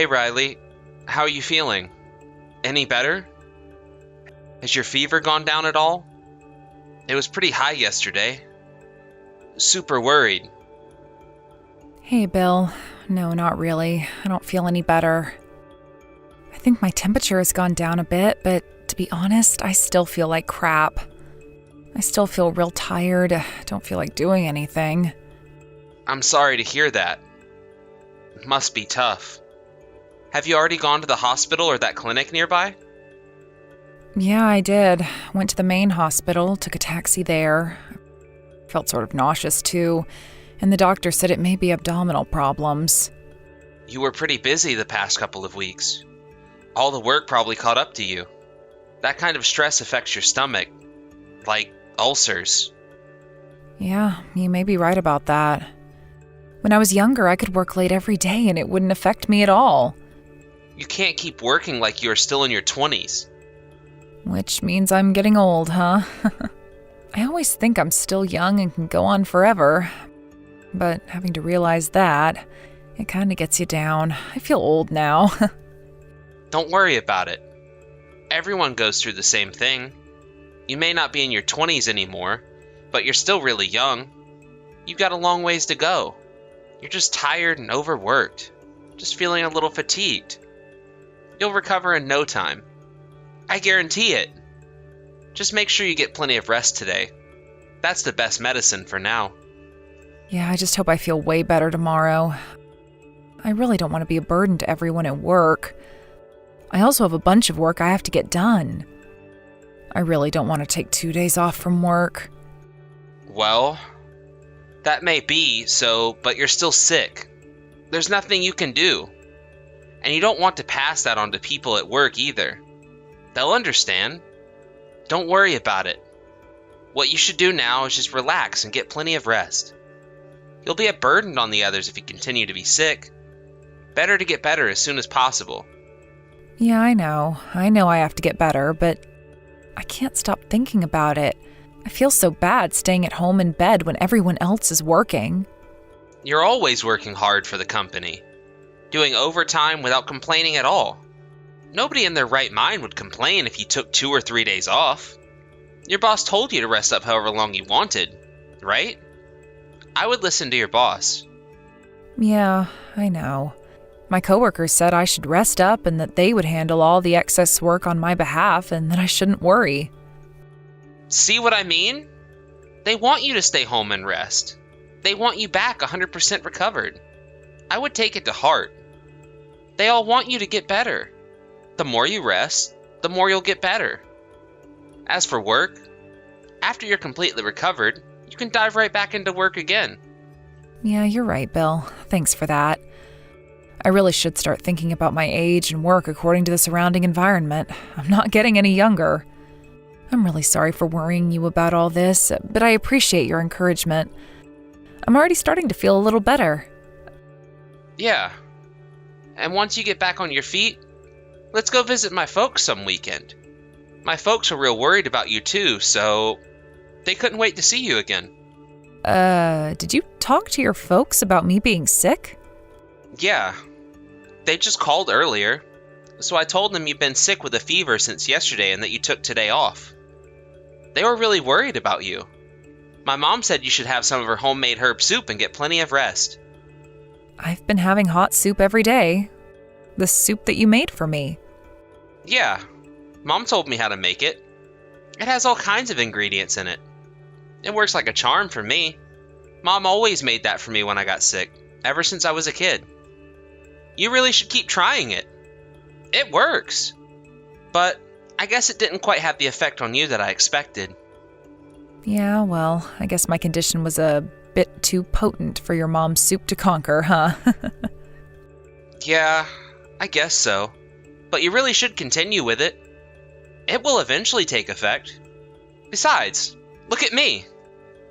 Hey Riley, how are you feeling? Any better? Has your fever gone down at all? It was pretty high yesterday. Super worried. Hey, Bill. No, not really. I don't feel any better. I think my temperature has gone down a bit, but to be honest, I still feel like crap. I still feel real tired. Don't feel like doing anything. I'm sorry to hear that. It must be tough. Have you already gone to the hospital or that clinic nearby? Yeah, I did. Went to the main hospital, took a taxi there. Felt sort of nauseous too, and the doctor said it may be abdominal problems. You were pretty busy the past couple of weeks. All the work probably caught up to you. That kind of stress affects your stomach, like ulcers. Yeah, you may be right about that. When I was younger, I could work late every day and it wouldn't affect me at all. You can't keep working like you are still in your 20s. Which means I'm getting old, huh? I always think I'm still young and can go on forever. But having to realize that, it kind of gets you down. I feel old now. Don't worry about it. Everyone goes through the same thing. You may not be in your 20s anymore, but you're still really young. You've got a long ways to go. You're just tired and overworked. Just feeling a little fatigued. You'll recover in no time. I guarantee it. Just make sure you get plenty of rest today. That's the best medicine for now. Yeah, I just hope I feel way better tomorrow. I really don't want to be a burden to everyone at work. I also have a bunch of work I have to get done. I really don't want to take 2 days off from work. Well, that may be so, but you're still sick. There's nothing you can do. And you don't want to pass that on to people at work either. They'll understand. Don't worry about it. What you should do now is just relax and get plenty of rest. You'll be a burden on the others if you continue to be sick. Better to get better as soon as possible. Yeah, I know. I know I have to get better, but I can't stop thinking about it. I feel so bad staying at home in bed when everyone else is working. You're always working hard for the company, doing overtime without complaining at all. Nobody in their right mind would complain if you took 2 or 3 days off. Your boss told you to rest up however long you wanted, right? I would listen to your boss. Yeah, I know. My coworkers said I should rest up and that they would handle all the excess work on my behalf and that I shouldn't worry. See what I mean? They want you to stay home and rest. They want you back 100% recovered. I would take it to heart. They all want you to get better. The more you rest, the more you'll get better. As for work, after you're completely recovered, you can dive right back into work again. Yeah, you're right, Bill. Thanks for that. I really should start thinking about my age and work according to the surrounding environment. I'm not getting any younger. I'm really sorry for worrying you about all this, but I appreciate your encouragement. I'm already starting to feel a little better. Yeah. And once you get back on your feet, let's go visit my folks some weekend. My folks were real worried about you too, so they couldn't wait to see you again. Did you talk to your folks about me being sick? Yeah. They just called earlier, so I told them you've been sick with a fever since yesterday and that you took today off. They were really worried about you. My mom said you should have some of her homemade herb soup and get plenty of rest. I've been having hot soup every day. The soup that you made for me. Yeah, Mom told me how to make it. It has all kinds of ingredients in it. It works like a charm for me. Mom always made that for me when I got sick, ever since I was a kid. You really should keep trying it. It works. But I guess it didn't quite have the effect on you that I expected. Yeah, well, I guess my condition was a bit too potent for your mom's soup to conquer, huh? Yeah, I guess so. But you really should continue with it. It will eventually take effect. Besides, look at me.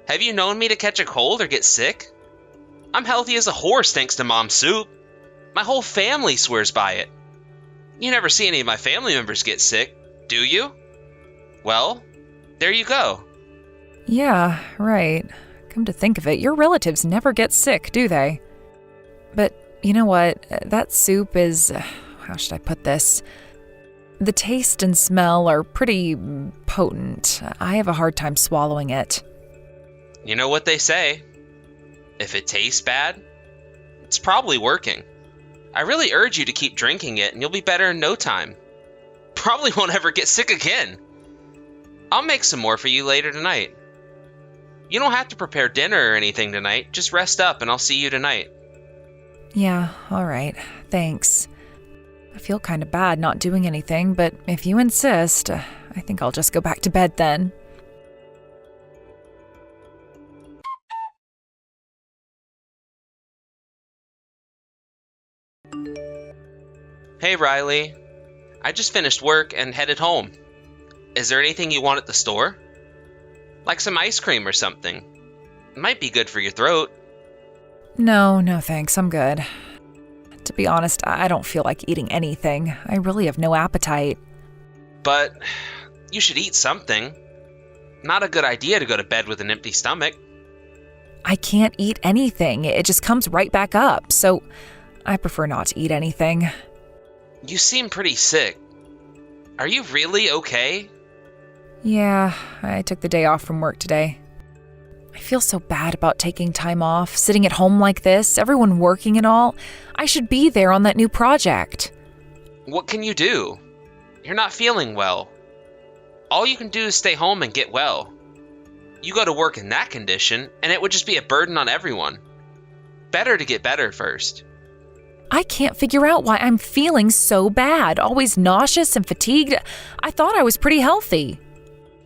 Have you known me to catch a cold or get sick? I'm healthy as a horse thanks to Mom's soup. My whole family swears by it. You never see any of my family members get sick, do you? Well, there you go. Yeah, right. Come to think of it, your relatives never get sick, do they? But You know what? That soup is... how should I put this? The taste and smell are pretty potent. I have a hard time swallowing it. You know what they say. If it tastes bad, it's probably working. I really urge you to keep drinking it and you'll be better in no time. Probably won't ever get sick again. I'll make some more for you later tonight. You don't have to prepare dinner or anything tonight. Just rest up and I'll see you tonight. Yeah, all right. Thanks. I feel kind of bad not doing anything, but if you insist, I think I'll just go back to bed then. Hey, Riley. I just finished work and headed home. Is there anything you want at the store? Like some ice cream or something. It might be good for your throat. No, thanks. I'm good. To be honest, I don't feel like eating anything. I really have no appetite. But you should eat something. Not a good idea to go to bed with an empty stomach. I can't eat anything. It just comes right back up, so I prefer not to eat anything. You seem pretty sick. Are you really okay? Yeah, I took the day off from work today. I feel so bad about taking time off, sitting at home like this, everyone working and all. I should be there on that new project. What can you do? You're not feeling well. All you can do is stay home and get well. You go to work in that condition, and it would just be a burden on everyone. Better to get better first. I can't figure out why I'm feeling so bad, always nauseous and fatigued. I thought I was pretty healthy.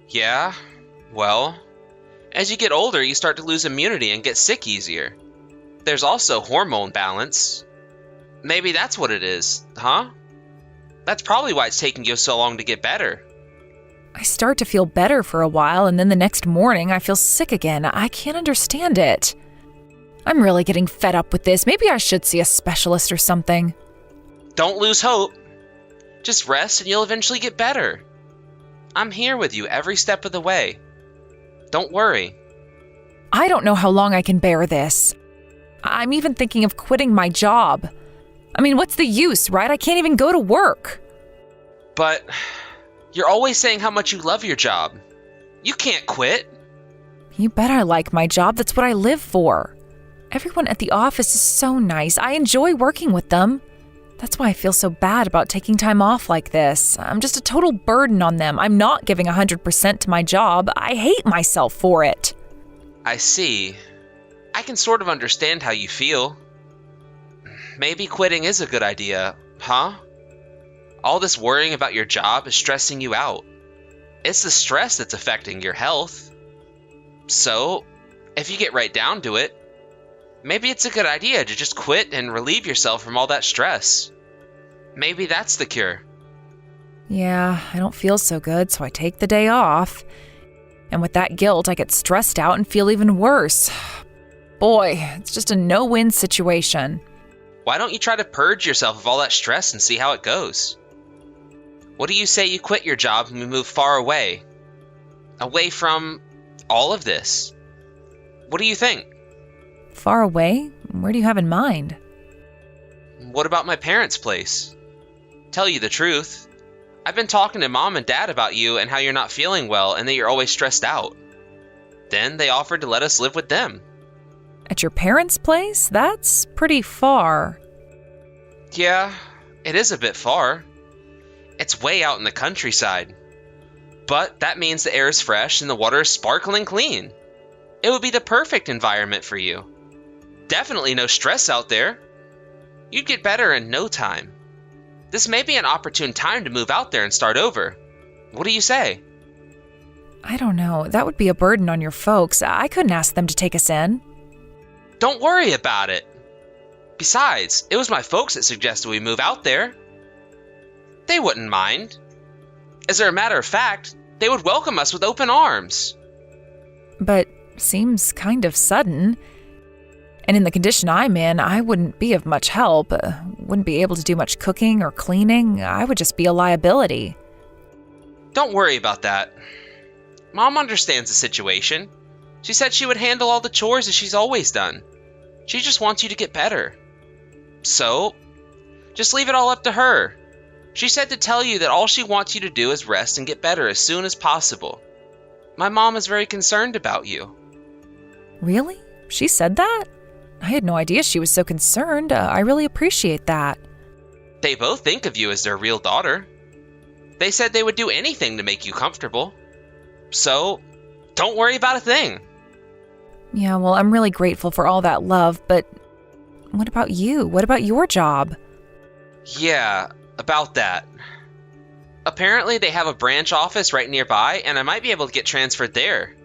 Yeah, well, as you get older, you start to lose immunity and get sick easier. There's also hormone balance. Maybe that's what it is, huh? That's probably why it's taking you so long to get better. I start to feel better for a while, and then the next morning I feel sick again. I can't understand it. I'm really getting fed up with this. Maybe I should see a specialist or something. Don't lose hope. Just rest and you'll eventually get better. I'm here with you every step of the way. Don't worry. I don't know how long I can bear this. I'm even thinking of quitting my job. I mean, what's the use, right? I can't even go to work. But you're always saying how much you love your job. You can't quit. You bet I like my job. That's what I live for. Everyone at the office is so nice. I enjoy working with them. That's why I feel so bad about taking time off like this. I'm just a total burden on them. I'm not giving 100% to my job. I hate myself for it. I see. I can sort of understand how you feel. Maybe quitting is a good idea, huh? All this worrying about your job is stressing you out. It's the stress that's affecting your health. So, if you get right down to it, maybe it's a good idea to just quit and relieve yourself from all that stress. Maybe that's the cure. Yeah, I don't feel so good, so I take the day off. And with that guilt, I get stressed out and feel even worse. Boy, it's just a no-win situation. Why don't you try to purge yourself of all that stress and see how it goes? What do you say you quit your job and we move far away? Away from all of this? What do you think? Far away? Where do you have in mind? What about my parents' place? Tell you the truth, I've been talking to Mom and Dad about you and how you're not feeling well and that you're always stressed out. Then they offered to let us live with them. At your parents' place? That's pretty far. Yeah, it is a bit far. It's way out in the countryside. But that means the air is fresh and the water is sparkling clean. It would be the perfect environment for you. Definitely no stress out there. You'd get better in no time. This may be an opportune time to move out there and start over. What do you say? I don't know. That would be a burden on your folks. I couldn't ask them to take us in. Don't worry about it. Besides, it was my folks that suggested we move out there. They wouldn't mind. As a matter of fact, they would welcome us with open arms. But seems kind of sudden. And in the condition I'm in, I wouldn't be of much help. Wouldn't be able to do much cooking or cleaning. I would just be a liability. Don't worry about that. Mom understands the situation. She said she would handle all the chores as she's always done. She just wants you to get better. So, just leave it all up to her. She said to tell you that all she wants you to do is rest and get better as soon as possible. My mom is very concerned about you. Really? She said that? I had no idea she was so concerned. I really appreciate that. They both think of you as their real daughter. They said they would do anything to make you comfortable. So, don't worry about a thing. Yeah, well, I'm really grateful for all that love, but what about you? What about your job? Yeah, about that. Apparently they have a branch office right nearby, and I might be able to get transferred there.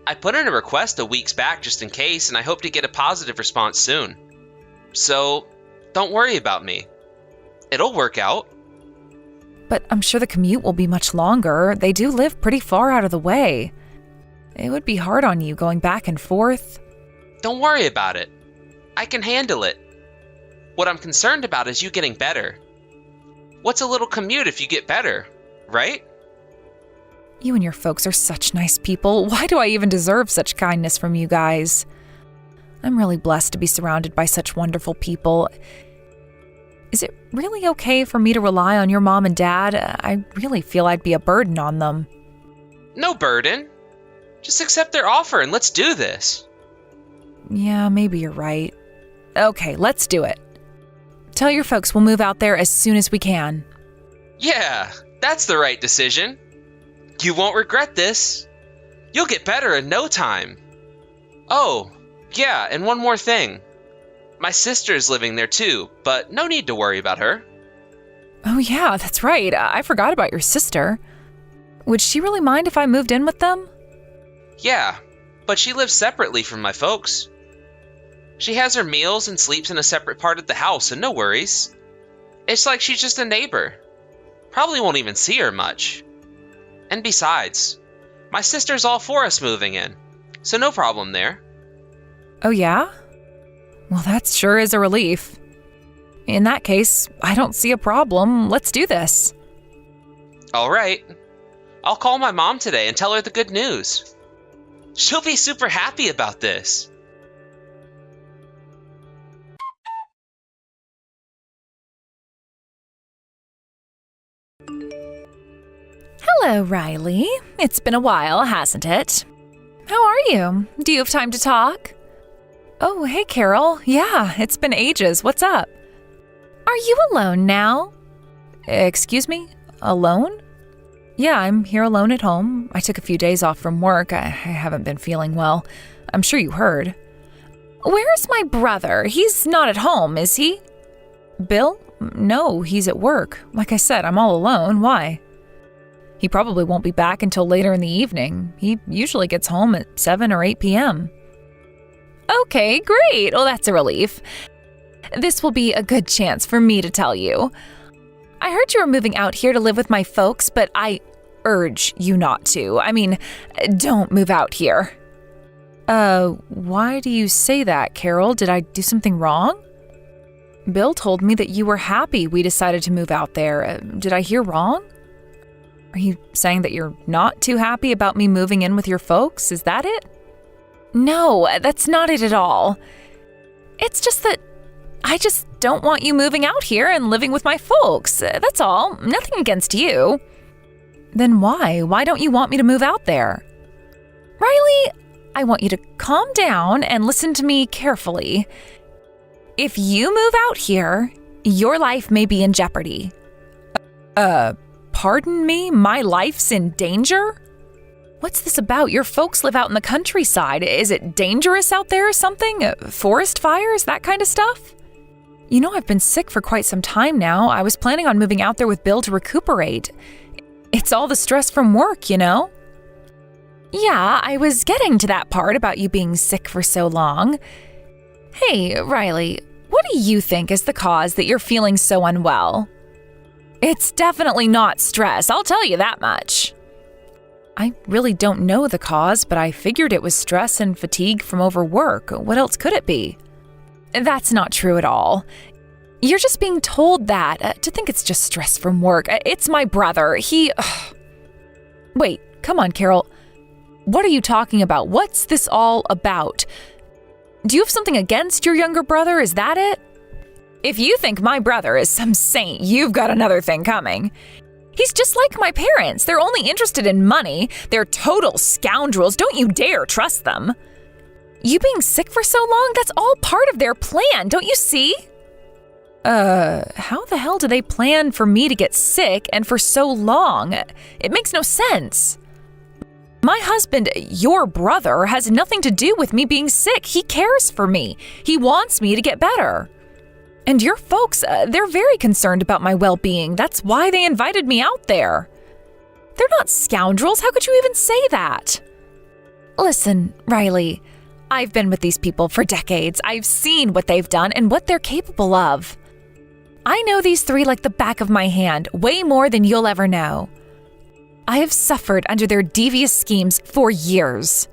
I put in a request a weeks back just in case, and I hope to get a positive response soon. So, don't worry about me. It'll work out. But I'm sure the commute will be much longer. They do live pretty far out of the way. It would be hard on you going back and forth. Don't worry about it. I can handle it. What I'm concerned about is you getting better. What's a little commute if you get better, right? You and your folks are such nice people. Why do I even deserve such kindness from you guys? I'm really blessed to be surrounded by such wonderful people. Is it really okay for me to rely on your mom and dad? I really feel I'd be a burden on them. No burden. Just accept their offer and let's do this. Yeah, maybe you're right. Okay, let's do it. Tell your folks we'll move out there as soon as we can. Yeah, that's the right decision. You won't regret this. You'll get better in no time. Oh, yeah, and one more thing. My sister's living there too, but no need to worry about her. Oh yeah, that's right. I forgot about your sister. Would she really mind if I moved in with them? Yeah, but she lives separately from my folks. She has her meals and sleeps in a separate part of the house, and no worries. It's like she's just a neighbor. Probably won't even see her much. And besides, my sister's all for us moving in, so no problem there. Oh yeah? Well, that sure is a relief. In that case, I don't see a problem. Let's do this. All right. I'll call my mom today and tell her the good news. She'll be super happy about this. Hello, Riley. It's been a while, hasn't it? How are you? Do you have time to talk? Oh, hey, Carol. Yeah, it's been ages. What's up? Are you alone now? Excuse me? Alone? Yeah, I'm here alone at home. I took a few days off from work. I haven't been feeling well. I'm sure you heard. Where's my brother? He's not at home, is he? Bill? No, he's at work. Like I said, I'm all alone. Why? He probably won't be back until later in the evening. He usually gets home at 7 or 8 p.m. Okay, great. Well, that's a relief. This will be a good chance for me to tell you. I heard you were moving out here to live with my folks, but I urge you not to. I mean, don't move out here. Why do you say that, Carol? Did I do something wrong? Bill told me that you were happy we decided to move out there. Did I hear wrong? Are you saying that you're not too happy about me moving in with your folks? Is that it? No, that's not it at all. It's just that I just don't want you moving out here and living with my folks. That's all. Nothing against you. Then why? Why don't you want me to move out there? Riley, I want you to calm down and listen to me carefully. If you move out here, your life may be in jeopardy. Pardon me? My life's in danger? What's this about? Your folks live out in the countryside. Is it dangerous out there or something? Forest fires? That kind of stuff? You know, I've been sick for quite some time now. I was planning on moving out there with Bill to recuperate. It's all the stress from work, you know? Yeah, I was getting to that part about you being sick for so long. Hey, Riley, what do you think is the cause that you're feeling so unwell? It's definitely not stress, I'll tell you that much. I really don't know the cause, but I figured it was stress and fatigue from overwork. What else could it be? That's not true at all. You're just being told that, to think it's just stress from work. It's my brother. Wait, come on, Carol. What are you talking about? What's this all about? Do you have something against your younger brother? Is that it? If you think my brother is some saint, you've got another thing coming. He's just like my parents. They're only interested in money. They're total scoundrels. Don't you dare trust them. You being sick for so long, that's all part of their plan, don't you see? How the hell do they plan for me to get sick and for so long? It makes no sense. My husband, your brother, has nothing to do with me being sick. He cares for me. He wants me to get better. And your folks, they're very concerned about my well-being. That's why they invited me out there. They're not scoundrels. How could you even say that? Listen, Riley, I've been with these people for decades. I've seen what they've done and what they're capable of. I know these three like the back of my hand, way more than you'll ever know. I have suffered under their devious schemes for years.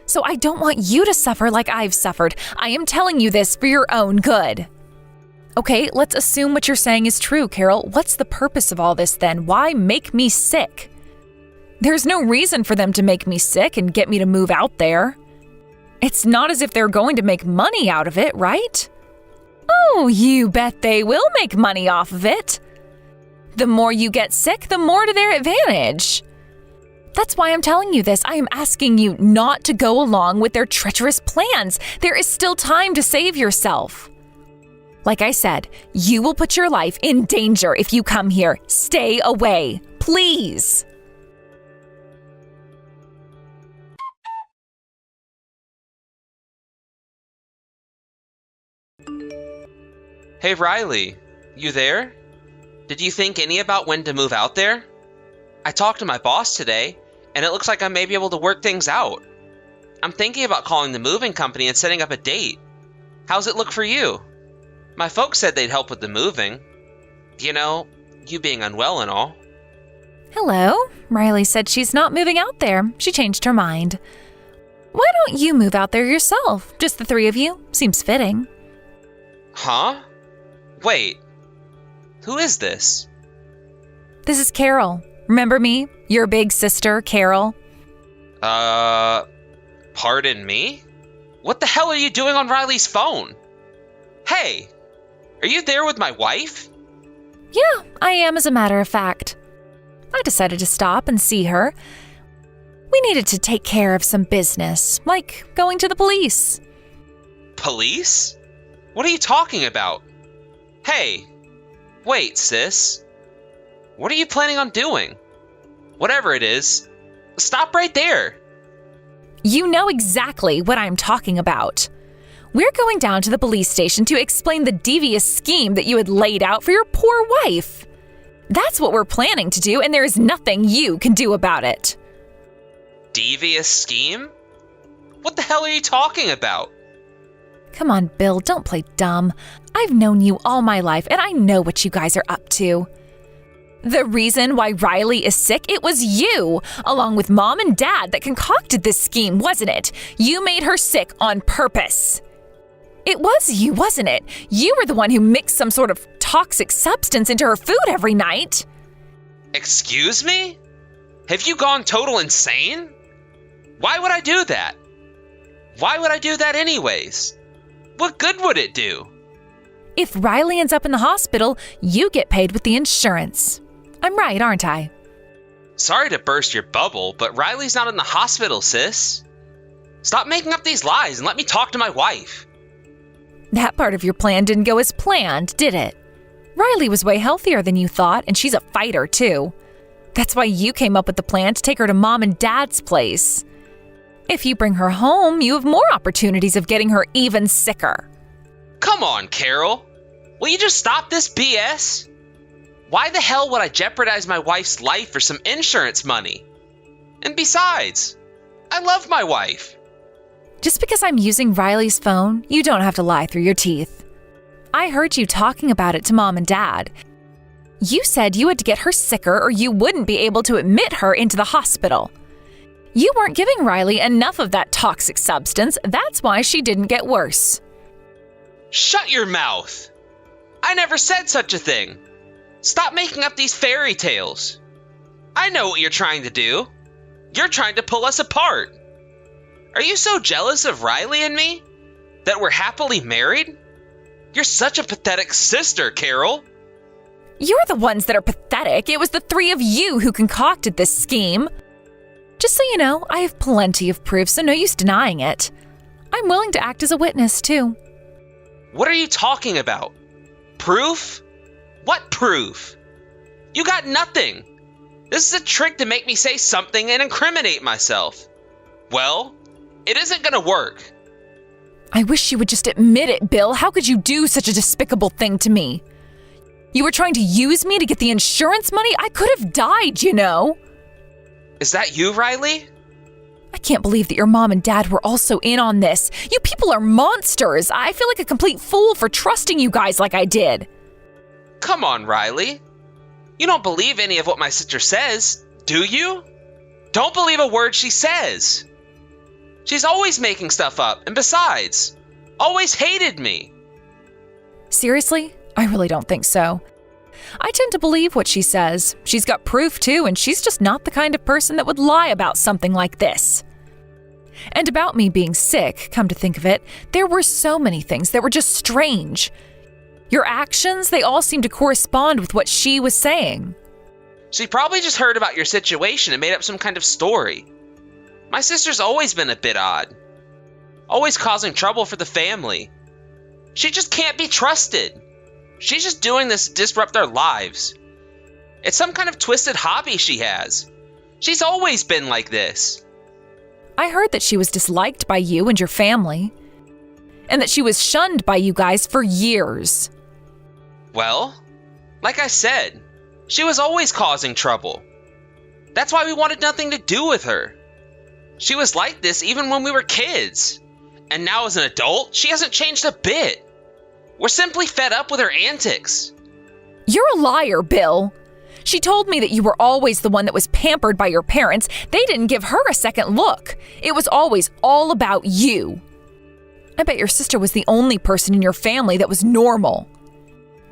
So I don't want you to suffer like I've suffered. I am telling you this for your own good. Okay, let's assume what you're saying is true, Carol. What's the purpose of all this then? Why make me sick? There's no reason for them to make me sick and get me to move out there. It's not as if they're going to make money out of it, right? Oh, you bet they will make money off of it. The more you get sick, the more to their advantage. That's why I'm telling you this. I am asking you not to go along with their treacherous plans. There is still time to save yourself. Like I said, you will put your life in danger if you come here. Stay away, please. Hey Riley, you there? Did you think any about when to move out there? I talked to my boss today, and it looks like I may be able to work things out. I'm thinking about calling the moving company and setting up a date. How's it look for you? My folks said they'd help with the moving. You know, you being unwell and all. Hello. Riley said she's not moving out there. She changed her mind. Why don't you move out there yourself? Just the three of you? Seems fitting. Huh? Wait. Who is this? This is Carol. Remember me? Your big sister, Carol. Pardon me? What the hell are you doing on Riley's phone? Hey, are you there with my wife? Yeah, I am, as a matter of fact. I decided to stop and see her. We needed to take care of some business, like going to the police. Police? What are you talking about? Hey, wait, sis. What are you planning on doing? Whatever it is, stop right there. You know exactly what I'm talking about. We're going down to the police station to explain the devious scheme that you had laid out for your poor wife. That's what we're planning to do, and there is nothing you can do about it. Devious scheme? What the hell are you talking about? Come on, Bill, don't play dumb. I've known you all my life, and I know what you guys are up to. The reason why Riley is sick, it was you, along with Mom and Dad, that concocted this scheme, wasn't it? You made her sick on purpose. It was you, wasn't it? You were the one who mixed some sort of toxic substance into her food every night. Excuse me? Have you gone total insane? Why would I do that? Why would I do that anyways? What good would it do? If Riley ends up in the hospital, you get paid with the insurance. I'm right, aren't I? Sorry to burst your bubble, but Riley's not in the hospital, sis. Stop making up these lies and let me talk to my wife. That part of your plan didn't go as planned, did it? Riley was way healthier than you thought, and she's a fighter, too. That's why you came up with the plan to take her to Mom and Dad's place. If you bring her home, you have more opportunities of getting her even sicker. Come on, Carol. Will you just stop this BS? Why the hell would I jeopardize my wife's life for some insurance money? And besides, I love my wife. Just because I'm using Riley's phone, you don't have to lie through your teeth. I heard you talking about it to Mom and Dad. You said you had to get her sicker or you wouldn't be able to admit her into the hospital. You weren't giving Riley enough of that toxic substance. That's why she didn't get worse. Shut your mouth. I never said such a thing. Stop making up these fairy tales. I know what you're trying to do. You're trying to pull us apart. Are you so jealous of Riley and me that we're happily married? You're such a pathetic sister, Carol. You're the ones that are pathetic. It was the three of you who concocted this scheme. Just so you know, I have plenty of proof, so no use denying it. I'm willing to act as a witness, too. What are you talking about? Proof? What proof? You got nothing. This is a trick to make me say something and incriminate myself. Well, it isn't gonna work. I wish you would just admit it, Bill. How could you do such a despicable thing to me? You were trying to use me to get the insurance money? I could have died, you know. Is that you, Riley? I can't believe that your mom and dad were also in on this. You people are monsters. I feel like a complete fool for trusting you guys like I did. Come on, Riley. You don't believe any of what my sister says, do you? Don't believe a word she says. She's always making stuff up, and besides, always hated me. Seriously? I really don't think so. I tend to believe what she says. She's got proof too, and she's just not the kind of person that would lie about something like this. And about me being sick, come to think of it, there were so many things that were just strange. Your actions, they all seem to correspond with what she was saying. She probably just heard about your situation and made up some kind of story. My sister's always been a bit odd. Always causing trouble for the family. She just can't be trusted. She's just doing this to disrupt our lives. It's some kind of twisted hobby she has. She's always been like this. I heard that she was disliked by you and your family, and that she was shunned by you guys for years. Well, like I said, she was always causing trouble. That's why we wanted nothing to do with her. She was like this even when we were kids. And now as an adult, she hasn't changed a bit. We're simply fed up with her antics. You're a liar, Bill. She told me that you were always the one that was pampered by your parents. They didn't give her a second look. It was always all about you. I bet your sister was the only person in your family that was normal.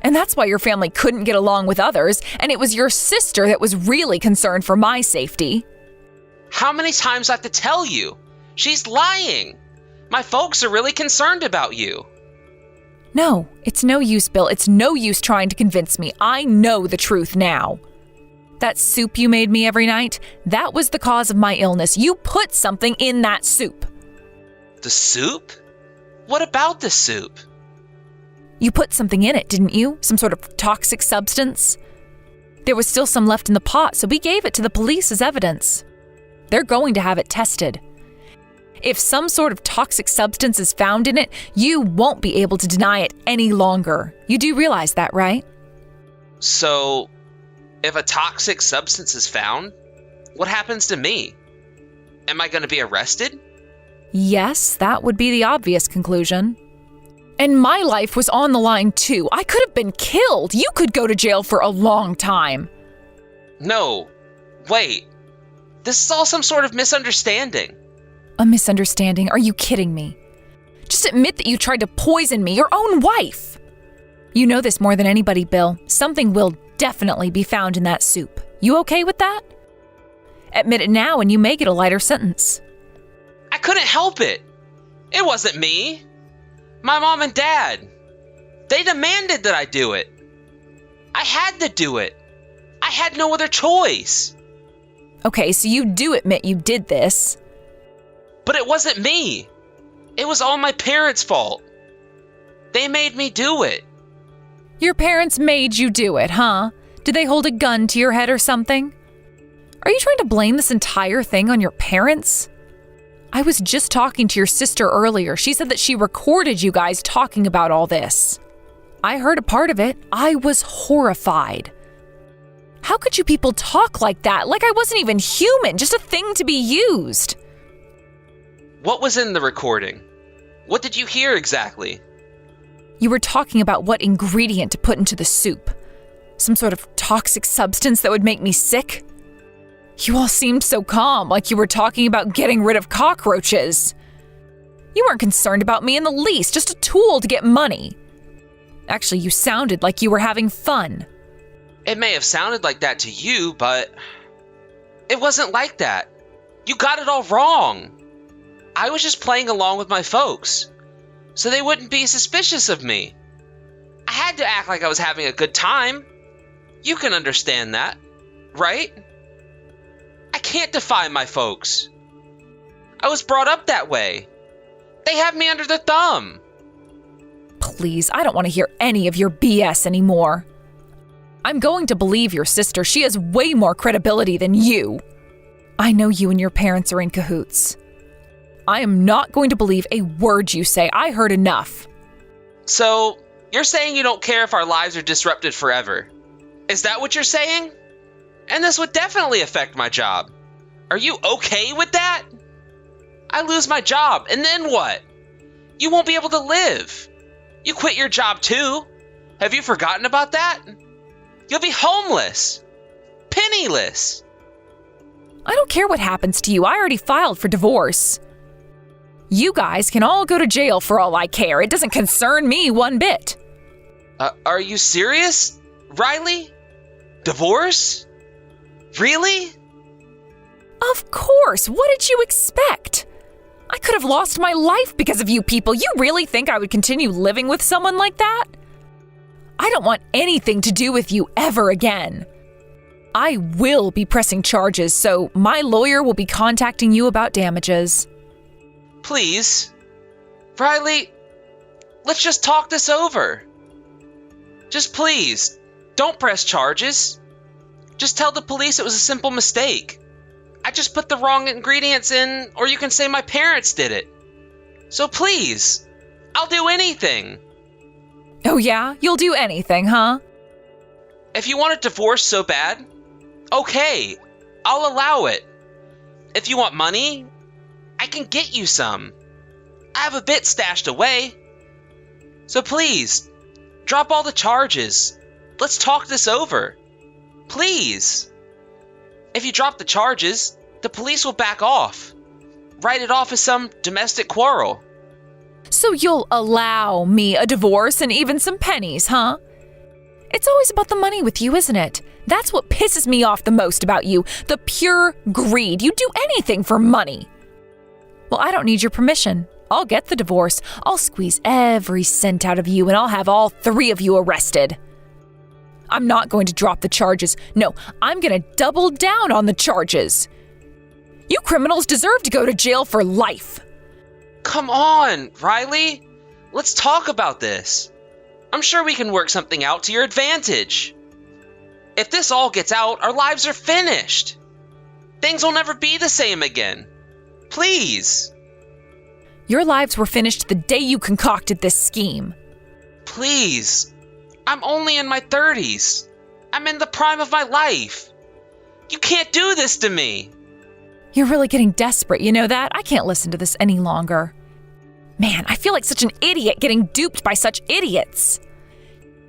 And that's why your family couldn't get along with others, and it was your sister that was really concerned for my safety. How many times do I have to tell you? She's lying. My folks are really concerned about you. No, it's no use, Bill. It's no use trying to convince me. I know the truth now. That soup you made me every night, that was the cause of my illness. You put something in that soup. The soup? What about the soup? You put something in it, didn't you? Some sort of toxic substance? There was still some left in the pot, so we gave it to the police as evidence. They're going to have it tested. If some sort of toxic substance is found in it, you won't be able to deny it any longer. You do realize that, right? So, if a toxic substance is found, what happens to me? Am I going to be arrested? Yes, that would be the obvious conclusion. And my life was on the line too. I could have been killed. You could go to jail for a long time. No, wait. This is all some sort of misunderstanding. A misunderstanding? Are you kidding me? Just admit that you tried to poison me, your own wife. You know this more than anybody, Bill. Something will definitely be found in that soup. You okay with that? Admit it now and you may get a lighter sentence. I couldn't help it. It wasn't me. My mom and dad. They demanded that I do it. I had to do it. I had no other choice. Okay, so you do admit you did this. But it wasn't me. It was all my parents' fault. They made me do it. Your parents made you do it, huh? Did they hold a gun to your head or something? Are you trying to blame this entire thing on your parents? I was just talking to your sister earlier. She said that she recorded you guys talking about all this. I heard a part of it. I was horrified. How could you people talk like that? Like I wasn't even human, just a thing to be used. What was in the recording? What did you hear exactly? You were talking about what ingredient to put into the soup. Some sort of toxic substance that would make me sick? You all seemed so calm, like you were talking about getting rid of cockroaches. You weren't concerned about me in the least, just a tool to get money. Actually, you sounded like you were having fun. It may have sounded like that to you, but it wasn't like that. You got it all wrong. I was just playing along with my folks, so they wouldn't be suspicious of me. had to act like I was having a good time. You can understand that, right? I can't defy my folks. I was brought up that way. They have me under their thumb. Please, I don't want to hear any of your BS anymore. I'm going to believe your sister. She has way more credibility than you. I know you and your parents are in cahoots. I am not going to believe a word you say. I heard enough. So, you're saying you don't care if our lives are disrupted forever? Is that what you're saying? And this would definitely affect my job. Are you okay with that? I lose my job, and then what? You won't be able to live. You quit your job too. Have you forgotten about that? You'll be homeless. Penniless. I don't care what happens to you. I already filed for divorce. You guys can all go to jail for all I care. It doesn't concern me one bit. Are you serious, Riley? Divorce? Really? Of course. What did you expect? I could have lost my life because of you people. You really think I would continue living with someone like that? I don't want anything to do with you ever again. I will be pressing charges, so my lawyer will be contacting you about damages. Please. Riley, let's just talk this over. Just please, don't press charges. Just tell the police it was a simple mistake. I just put the wrong ingredients in, or you can say my parents did it. So please, I'll do anything. Oh yeah? You'll do anything, huh? If you want a divorce so bad, okay, I'll allow it. If you want money, I can get you some. I have a bit stashed away. So please, drop all the charges. Let's talk this over. Please. If you drop the charges, the police will back off. Write it off as some domestic quarrel. So you'll allow me a divorce and even some pennies, huh? It's always about the money with you, isn't it? That's what pisses me off the most about you, the pure greed. You do anything for money. Well, I don't need your permission. I'll get the divorce. I'll squeeze every cent out of you and I'll have all 3 of you arrested. I'm not going to drop the charges. No, I'm going to double down on the charges. You criminals deserve to go to jail for life. Come on, Riley. Let's talk about this. I'm sure we can work something out to your advantage. If this all gets out, our lives are finished. Things will never be the same again. Please. Your lives were finished the day you concocted this scheme. Please. I'm only in my 30s. I'm in the prime of my life. You can't do this to me. You're really getting desperate, you know that? I can't listen to this any longer. Man, I feel like such an idiot getting duped by such idiots.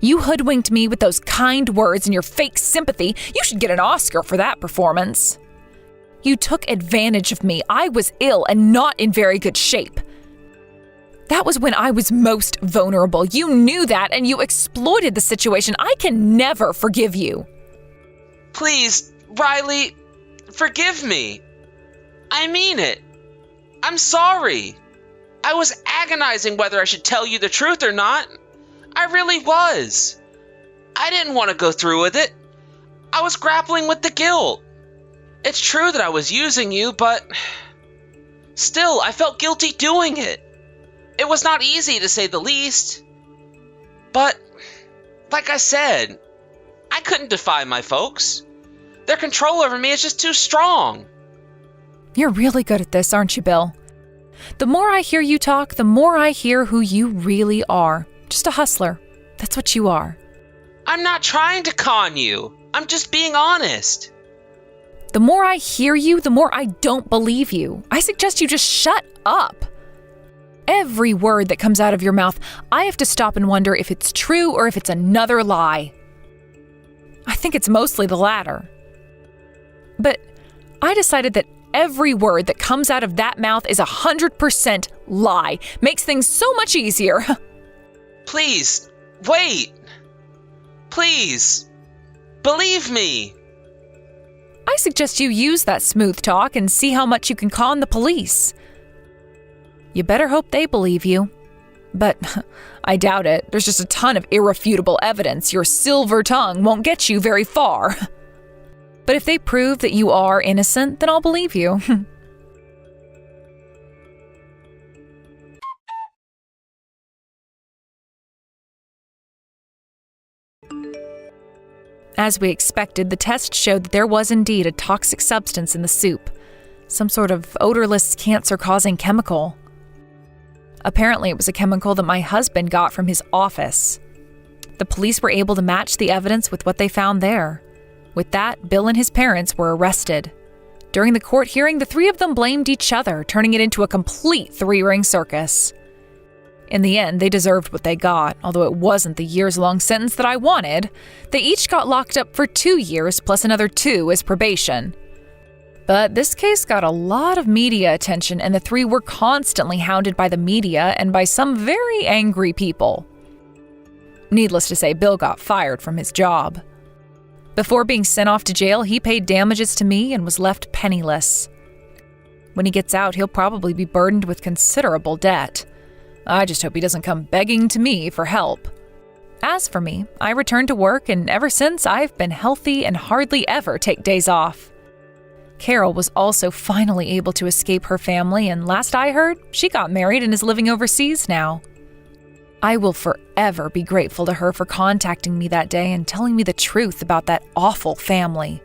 You hoodwinked me with those kind words and your fake sympathy. You should get an Oscar for that performance. You took advantage of me. I was ill and not in very good shape. That was when I was most vulnerable. You knew that and you exploited the situation. I can never forgive you. Please, Riley, forgive me. I mean it. I'm sorry. I was agonizing whether I should tell you the truth or not. I really was. I didn't want to go through with it. I was grappling with the guilt. It's true that I was using you, but still, I felt guilty doing it. It was not easy, to say the least. But, like I said, I couldn't defy my folks. Their control over me is just too strong. You're really good at this, aren't you, Bill? The more I hear you talk, the more I hear who you really are. Just a hustler. That's what you are. I'm not trying to con you. I'm just being honest. The more I hear you, the more I don't believe you. I suggest you just shut up. Every word that comes out of your mouth, I have to stop and wonder if it's true or if it's another lie. I think it's mostly the latter. But I decided that every word that comes out of that mouth is 100% lie. Makes things so much easier. Please, wait. Please, believe me. I suggest you use that smooth talk and see how much you can con the police. You better hope they believe you. But I doubt it. There's just a ton of irrefutable evidence. Your silver tongue won't get you very far. But if they prove that you are innocent, then I'll believe you. As we expected, the test showed that there was indeed a toxic substance in the soup, some sort of odorless, cancer-causing chemical. Apparently, it was a chemical that my husband got from his office. The police were able to match the evidence with what they found there. With that, Bill and his parents were arrested. During the court hearing, the three of them blamed each other, turning it into a complete three-ring circus. In the end, they deserved what they got, although it wasn't the years-long sentence that I wanted. They each got locked up for 2 years plus another 2 as probation. But this case got a lot of media attention, and the three were constantly hounded by the media and by some very angry people. Needless to say, Bill got fired from his job. Before being sent off to jail, he paid damages to me and was left penniless. When he gets out, he'll probably be burdened with considerable debt. I just hope he doesn't come begging to me for help. As for me, I returned to work, and ever since, I've been healthy and hardly ever take days off. Carol was also finally able to escape her family, and last I heard, she got married and is living overseas now. I will forever be grateful to her for contacting me that day and telling me the truth about that awful family.